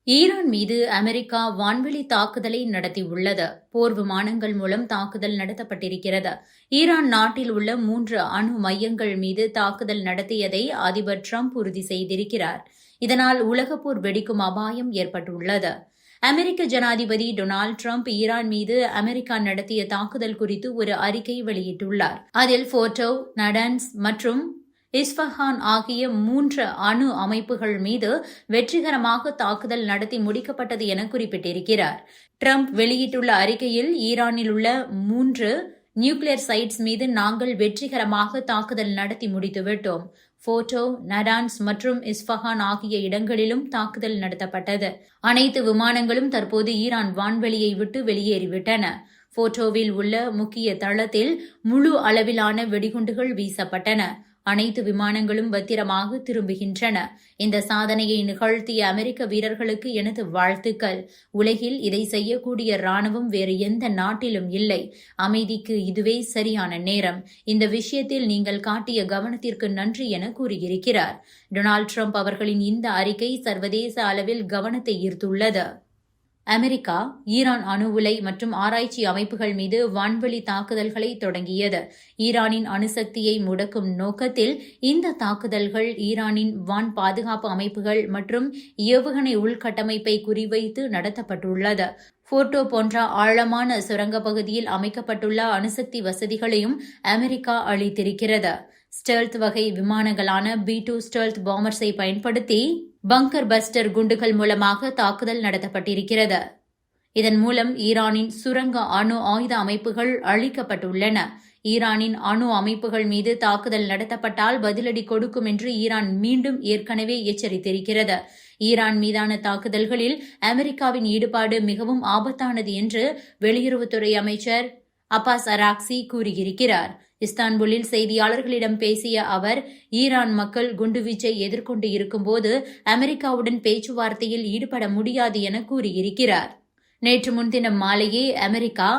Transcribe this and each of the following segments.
Iran மீது America வான்வெளி தாக்குதலை நடத்தியுள்ளது. போர் விமானங்கள் மூலம் தாக்குதல் நடத்தப்பட்டிருக்கிறது. ஈரான் நாட்டில் உள்ள 3 அணு மையங்கள் மீது தாக்குதல் நடத்தியதை அதிபர் டிரம்ப் உறுதி செய்திருக்கிறார். இதனால் உலகப்போர் வெடிக்கும் அபாயம் ஏற்பட்டுள்ளது. அமெரிக்க ஜனாதிபதி டொனால்டு டிரம்ப் ஈரான் மீது அமெரிக்கா நடத்திய தாக்குதல் குறித்து ஒரு அறிக்கை வெளியிட்டுள்ளார். அதில் போர்டோ, நடான்ஸ் மற்றும் இஸ்ஃபஹான் ஆகிய 3 அணு அமைப்புகள் மீது வெற்றிகரமாக தாக்குதல் நடத்தி முடிக்கப்பட்டது என குறிப்பிட்டிருக்கிறார். டிரம்ப் வெளியிட்டுள்ள அறிக்கையில், ஈரானில் உள்ள 3 நியூக்ளியர் சைட்ஸ் மீது நாங்கள் வெற்றிகரமாக தாக்குதல் நடத்தி முடித்துவிட்டோம். போர்டோ, நடான்ஸ் மற்றும் இஸ்ஃபஹான் ஆகிய இடங்களிலும் தாக்குதல் நடத்தப்பட்டது. அனைத்து விமானங்களும் தற்போது ஈரான் வான்வெளியை விட்டு வெளியேறிவிட்டன. போர்டோவில் உள்ள முக்கிய தளத்தில் முழு அளவிலான வெடிகுண்டுகள் வீசப்பட்டன. அனைத்து விமானங்களும் பத்திரமாக திரும்புகின்றன. இந்த சாதனையை நிகழ்த்திய அமெரிக்க வீரர்களுக்கு எனது வாழ்த்துக்கள். உலகில் இதை செய்யக்கூடிய ராணுவம் வேறு எந்த நாட்டிலும் இல்லை. அமைதிக்கு இதுவே சரியான நேரம். இந்த விஷயத்தில் நீங்கள் காட்டிய கவனத்திற்கு நன்றி என கூறியிருக்கிறார். டொனால்டு டிரம்ப் அவர்களின் இந்த அறிக்கை சர்வதேச அளவில் கவனத்தை ஈர்த்துள்ளது. அமெரிக்கா ஈரான் அணு உலை மற்றும் ஆராய்ச்சி அமைப்புகள் மீது வான்வெளி தாக்குதல்களை தொடங்கியது. ஈரானின் அணுசக்தியை முடக்கும் நோக்கத்தில் இந்த தாக்குதல்கள் ஈரானின் வான் பாதுகாப்பு அமைப்புகள் மற்றும் ஏவுகணை உள்கட்டமைப்பை குறிவைத்து நடத்தப்பட்டுள்ளது. போர்டோ போன்ற ஆழமான சுரங்கப் பகுதியில் அமைக்கப்பட்டுள்ள அணுசக்தி வசதிகளையும் அமெரிக்கா அளித்திருக்கிறது. ஸ்டெல்த் வகை விமானங்களான B-2 ஸ்டெல்த் பாம்பர்ஸை பயன்படுத்தி பங்கர் பஸ்டர் குண்டுகள் மூலமாக தாக்குதல் நடத்தப்பட்டிருக்கிறது. இதன் மூலம் ஈரானின் சுரங்க அணு ஆயுத அமைப்புகள் அழிக்கப்பட்டுள்ளன. ஈரானின் அணு அமைப்புகள் மீது தாக்குதல் நடத்தப்பட்டால் பதிலடி கொடுக்கும் என்று ஈரான் மீண்டும் ஏற்கனவே எச்சரித்திருக்கிறது. ஈரான் மீதான தாக்குதல்களில் அமெரிக்காவின் ஈடுபாடு மிகவும் ஆபத்தானது என்று வெளியுறவுத்துறை அமைச்சர் அப்பாஸ் அராக்சி கூறியிருக்கிறார். இஸ்தான்புல்லில் செய்தியாளர்களிடம் பேசிய அவர், ஈரான் மக்கள் குண்டுவீச்சை எதிர்கொண்டு இருக்கும்போது அமெரிக்காவுடன் பேச்சுவார்த்தையில் ஈடுபட முடியாது என கூறியிருக்கிறார். நேற்று முன்தினம் மாலையே அமெரிக்கா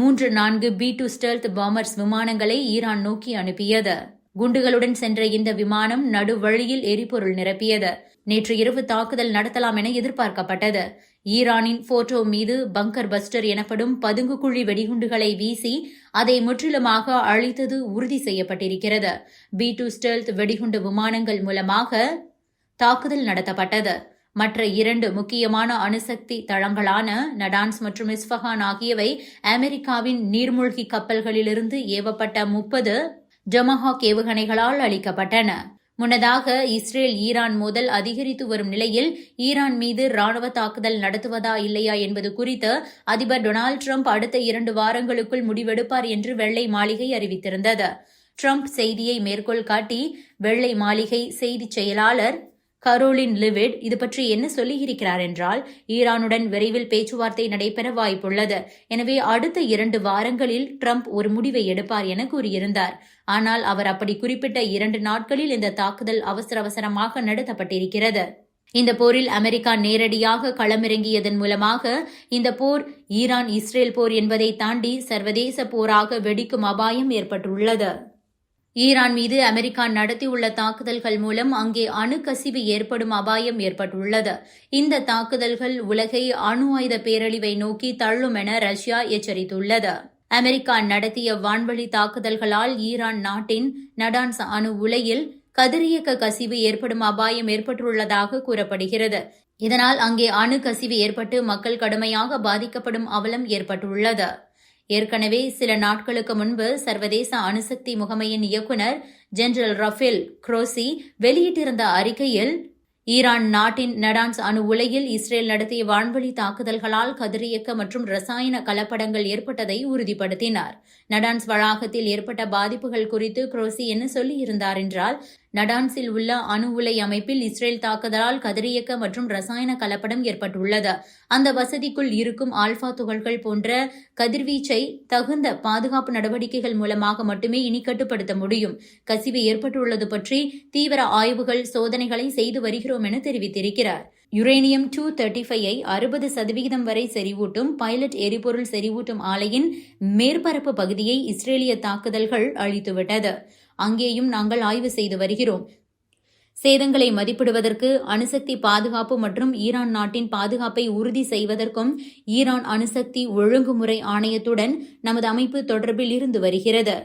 3-4 B-2 ஸ்டெல்த் பாம்பர்ஸ் விமானங்களை ஈரான் நோக்கி அனுப்பியது. குண்டுகளுடன் சென்ற இந்த விமானம் நடுவழியில் எரிபொருள் நிரப்பியது. நேற்று இரவு தாக்குதல் நடத்தலாம் என எதிர்பார்க்கப்பட்டது. ஈரானின் போர்டோ மீது பங்கர் பஸ்டர் எனப்படும் பதுங்குகுழி வெடிகுண்டுகளை வீசி அதை முற்றிலுமாக அழித்தது உறுதி செய்யப்பட்டிருக்கிறது. B-2 ஸ்டெல்த் வெடிகுண்டு விமானங்கள் மூலமாக தாக்குதல் நடத்தப்பட்டது. மற்ற 2 முக்கியமான அணுசக்தி தளங்களான நடான்ஸ் மற்றும் இஸ்ஃபஹான் ஆகியவை அமெரிக்காவின் நீர்மூழ்கி கப்பல்களிலிருந்து ஏவப்பட்ட 30 டொமஹாக் ஏவுகணைகளால் அளிக்கப்பட்டன. முன்னதாக இஸ்ரேல் ஈரான் மோதல் அதிகரித்து வரும் நிலையில் ஈரான் மீது ராணுவ தாக்குதல் நடத்துவதா இல்லையா என்பது குறித்து அதிபர் டொனால்டு டிரம்ப் அடுத்த 2 வாரங்களுக்குள் முடிவெடுப்பார் என்று வெள்ளை மாளிகை அறிவித்திருந்தது. டிரம்ப் செய்தியை மேற்கோள் காட்டி வெள்ளை மாளிகை செய்திச் செயலாளர் கரோலின் லிவிட் இது பற்றி என்ன சொல்லியிருக்கிறார் என்றால், ஈரானுடன் விரைவில் பேச்சுவார்த்தை நடைபெற வாய்ப்புள்ளது. எனவே அடுத்த 2 வாரங்களில் டிரம்ப் ஒரு முடிவை எடுப்பார் என கூறியிருந்தார். ஆனால் அவர் அப்படி குறிப்பிட்ட 2 நாட்களில் இந்த தாக்குதல் அவசரமாக நடத்தப்பட்டிருக்கிறது. இந்த போரில் அமெரிக்கா நேரடியாக களமிறங்கியதன் மூலமாக இந்த போர் ஈரான் இஸ்ரேல் போர் என்பதை தாண்டி சர்வதேச போராக வெடிக்கும் அபாயம் ஏற்பட்டுள்ளது. ஈரான் மீது அமெரிக்கா நடத்தியுள்ள தாக்குதல்கள் மூலம் அங்கே அணுக்கசிவு ஏற்படும் அபாயம் ஏற்பட்டுள்ளது. இந்த தாக்குதல்கள் உலகை அணு ஆயுத பேரழிவை நோக்கி தள்ளும் என ரஷ்யா எச்சரித்துள்ளது. அமெரிக்கா நடத்திய வான்வழி தாக்குதல்களால் ஈரான் நாட்டின் நடான்ஸ் அணு உலையில் கதிரியக்க கசிவு ஏற்படும் அபாயம் ஏற்பட்டுள்ளதாக கூறப்படுகிறது. இதனால் அங்கே அணு கசிவு ஏற்பட்டு மக்கள் கடுமையாக பாதிக்கப்படும் அவலம் ஏற்பட்டுள்ளது. ஏற்கனவே சில நாட்களுக்கு முன்பு சர்வதேச அணுசக்தி முகமையின் இயக்குநர் ஜெனரல் ரஃபேல் குரோசி வெளியிட்டிருந்த அறிக்கையில், ஈரான் நாட்டின் நடான்ஸ் அணு உலையில் இஸ்ரேல் நடத்திய வான்வழி தாக்குதல்களால் கதிரியக்க மற்றும் ரசாயன கலப்படங்கள் ஏற்பட்டதை உறுதிப்படுத்தினார். நடான்ஸ் வளாகத்தில் ஏற்பட்ட பாதிப்புகள் குறித்து குரோசி என்ன சொல்லியிருந்தார் என்றால், நடான்ஸில் உள்ள அணு உலை அமைப்பில் இஸ்ரேல் தாக்குதலால் கதிரியக்க மற்றும் ரசாயன கலப்படம் ஏற்பட்டுள்ளது. அந்த வசதிக்குள் இருக்கும் ஆல்பா துகள்கள் போன்ற கதிர்வீச்சை தகுந்த பாதுகாப்பு நடவடிக்கைகள் மூலமாக மட்டுமே இனி கட்டுப்படுத்த முடியும். கசிவு ஏற்பட்டுள்ளது பற்றி தீவிர ஆய்வுகள், சோதனைகளை செய்து வருகிறோம் என தெரிவித்திருக்கிறார். யுரேனியம் 235ஐ 60% வரை செறிவூட்டும் பைலட் எரிபொருள் செறிவூட்டும் ஆலையின் மேற்பரப்பு பகுதியை இஸ்ரேலிய தாக்குதல்கள் அழித்துவிட்டது. அங்கேயும் நாங்கள் ஆய்வு செய்து வருகிறோம். சேதங்களை மதிப்பிடுவதற்கு, அணுசக்தி பாதுகாப்பு மற்றும் ஈரான் நாட்டின் பாதுகாப்பை உறுதி செய்வதற்கும் ஈரான் அணுசக்தி ஒழுங்குமுறை ஆணையத்துடன் நமது அமைப்பு தொடர்பில் இருந்து வருகிறது.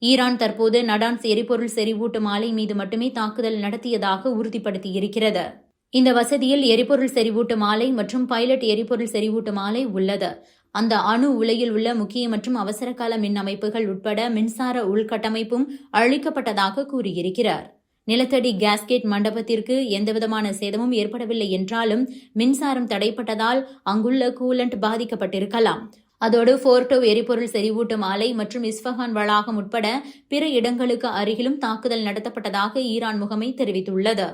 ஈரான் தற்போது நடான்ஸ் எரிபொருள் செறிவூட்டும் ஆலை மீது மட்டுமே தாக்குதல் நடத்தியதாக உறுதிப்படுத்தியிருக்கிறது. இந்த வசதியில் எரிபொருள் செறிவூட்டும் ஆலை மற்றும் பைலட் எரிபொருள் செறிவூட்டும் ஆலை உள்ளது. அந்த அணு உலையில் உள்ள முக்கிய மற்றும் அவசரகால மின் அமைப்புகள் உட்பட மின்சார உள்கட்டமைப்பும் அழிக்கப்பட்டதாக கூறியிருக்கிறார். நிலத்தடி கேஸ்கெட் மண்டபத்திற்கு எந்தவிதமான சேதமும் ஏற்படவில்லை என்றாலும் மின்சாரம் தடைப்பட்டதால் அங்குள்ள கூலண்ட் பாதிக்கப்பட்டிருக்கலாம். அதோடு ஃபோர்டோ எரிபொருள் செறிவூட்டும் ஆலை மற்றும் இஸ்ஃபஹான் வளாகம் உட்பட பிற இடங்களுக்கு அருகிலும் தாக்குதல் நடத்தப்பட்டதாக ஈரான் முகமை தெரிவித்துள்ளது.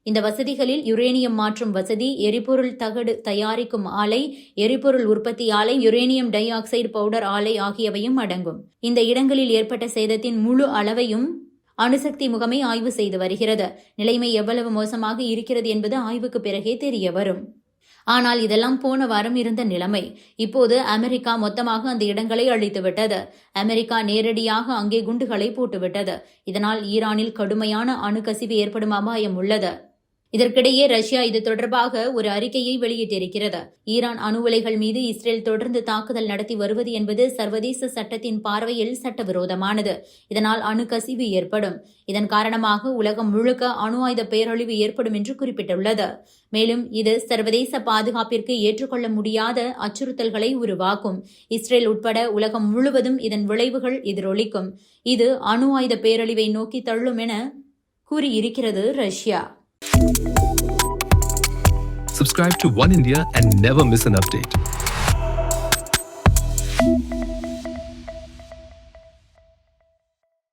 இந்த வசதிகளில் யுரேனியம் மாற்றும் வசதி, எரிபொருள் தகடு தயாரிக்கும் ஆலை, எரிபொருள் உற்பத்தி ஆலை, யுரேனியம் டை ஆக்சைடு பவுடர் ஆலை ஆகியவையும் அடங்கும். இந்த இடங்களில் ஏற்பட்ட சேதத்தின் முழு அளவையும் அணுசக்தி முகமை ஆய்வு செய்து வருகிறது. நிலைமை எவ்வளவு மோசமாக இருக்கிறது என்பது ஆய்வுக்கு பிறகே தெரிய வரும். ஆனால் இதெல்லாம் போன வாரம் இருந்த நிலைமை. இப்போது அமெரிக்கா மொத்தமாக அந்த இடங்களை அழித்துவிட்டது. அமெரிக்கா நேரடியாக அங்கே குண்டுகளை போட்டுவிட்டது. இதனால் ஈரானில் கடுமையான அணுக்கசிவு ஏற்படும் அபாயம் உள்ளது. இதற்கிடையே ரஷ்யா இது தொடர்பாக ஒரு அறிக்கையை வெளியிட்டிருக்கிறது. ஈரான் அணு உலைகள் மீது இஸ்ரேல் தொடர்ந்து தாக்குதல் நடத்தி வருவது என்பது சர்வதேச சட்டத்தின் பார்வையில் சட்டவிரோதமானது. இதனால் அணுக்கசிவு ஏற்படும். இதன் காரணமாக உலகம் முழுக்க அணு ஆயுத பேரழிவு ஏற்படும் என்று குறிப்பிட்டுள்ளது. மேலும் இது சர்வதேச பாதுகாப்பிற்கு ஏற்றுக்கொள்ள முடியாத அச்சுறுத்தல்களை உருவாக்கும். இஸ்ரேல் உட்பட உலகம் முழுவதும் இதன் விளைவுகள் எதிரொலிக்கும். இது அணு ஆயுத பேரழிவை நோக்கி தள்ளும் என கூறியிருக்கிறது Russia. Subscribe to One India and never miss an update.